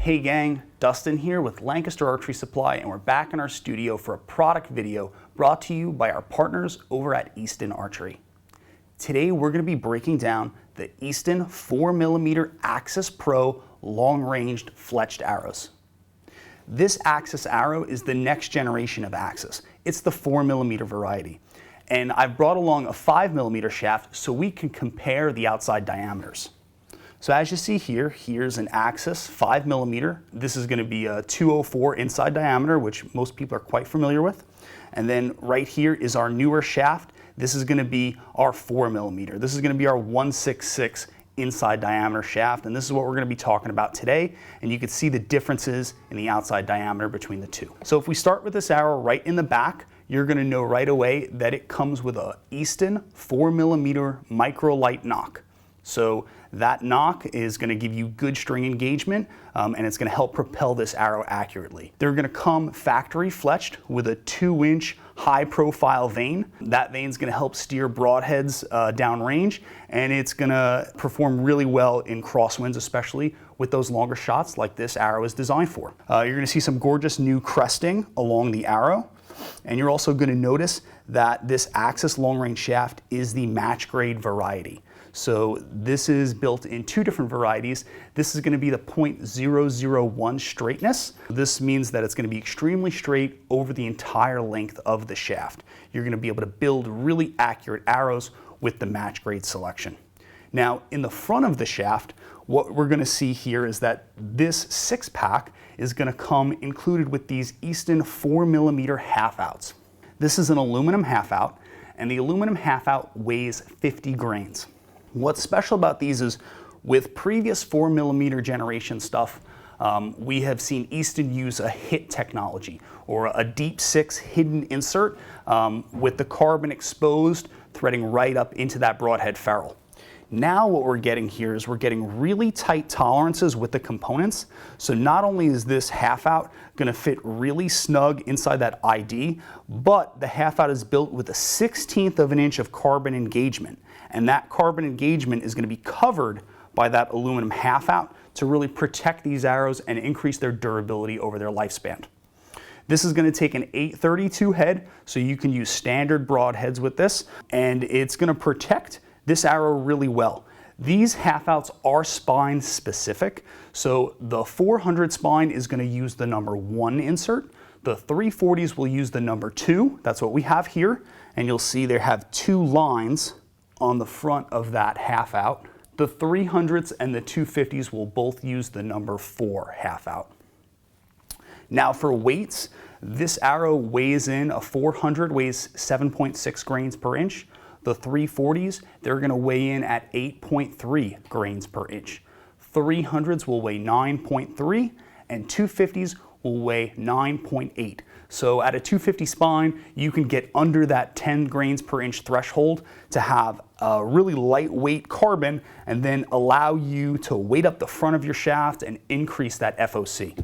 Hey gang, Dustin here with Lancaster Archery Supply, and we're back in our studio for a product video brought to you by our partners over at Easton Archery. Today we're going to be breaking down the Easton 4mm Axis Pro long-ranged fletched arrows. This Axis arrow is the next generation of Axis. It's the 4mm variety. And I've brought along a 5mm shaft so we can compare the outside diameters. So as you see here, here's an Axis 5mm. This is going to be a 204 inside diameter, which most people are quite familiar with. And then right here is our newer shaft. This is going to be our 4mm. This is going to be our 166 inside diameter shaft, and this is what we're going to be talking about today. And you can see the differences in the outside diameter between the two. So if we start with this arrow right in the back, you're going to know right away that it comes with a Easton 4mm micro light nock. So that nock is going to give you good string engagement, and it's going to help propel this arrow accurately. They're going to come factory fletched with a 2-inch high profile vane. That vane is going to help steer broadheads downrange, and it's going to perform really well in crosswinds, especially with those longer shots like this arrow is designed for. You're going to see some gorgeous new cresting along the arrow. And you're also going to notice that this Axis long range shaft is the match grade variety. So this is built in two different varieties. This is going to be the .001 straightness. This means that it's going to be extremely straight over the entire length of the shaft. You're going to be able to build really accurate arrows with the match grade selection. Now in the front of the shaft, what we're going to see here is that this 6-pack is going to come included with these Easton 4mm half-outs. This is an aluminum half-out, and the aluminum half-out weighs 50 grains. What's special about these is with previous 4mm generation stuff, we have seen Easton use a hit technology or a deep 6 hidden insert with the carbon exposed, threading right up into that broadhead ferrule. Now what we're getting here is we're getting really tight tolerances with the components. So not only is this half out going to fit really snug inside that ID, but the half out is built with a 1/16 of an inch of carbon engagement. And that carbon engagement is going to be covered by that aluminum half out to really protect these arrows and increase their durability over their lifespan. This is going to take an 832 head, so you can use standard broadheads with this, and it's going to protect this arrow really well. These half-outs are spine specific, so the 400 spine is going to use the number 1 insert. The 340s will use the number 2. That's what we have here, and you'll see they have 2 lines on the front of that half-out. The 300s and the 250s will both use the number 4 half-out. Now for weights, this arrow weighs in, a 400 weighs 7.6 grains per inch. The 340s, they're going to weigh in at 8.3 grains per inch. 300s will weigh 9.3, and 250s will weigh 9.8. So at a 250 spine, you can get under that 10 grains per inch threshold to have a really lightweight carbon and then allow you to weight up the front of your shaft and increase that FOC.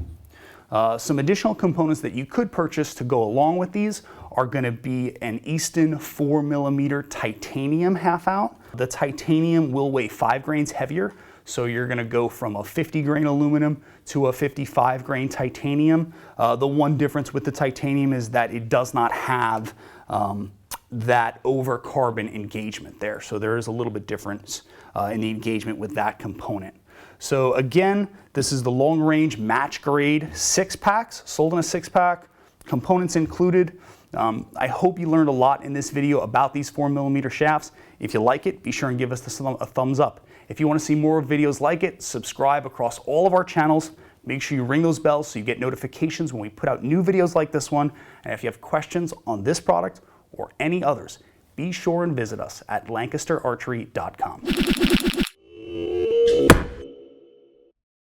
Some additional components that you could purchase to go along with these are going to be an Easton 4mm titanium half-out. The titanium will weigh 5 grains heavier, so you're going to go from a 50 grain aluminum to a 55 grain titanium. The one difference with the titanium is that it does not have that over carbon engagement there, so there is a little bit difference in the engagement with that component. So again, this is the long range match grade 6-packs, sold in a 6-pack, components included. I hope you learned a lot in this video about these 4mm shafts. If you like it, be sure and give us a thumbs up. If you want to see more videos like it, subscribe across all of our channels. Make sure you ring those bells so you get notifications when we put out new videos like this one. And if you have questions on this product or any others, be sure and visit us at lancasterarchery.com.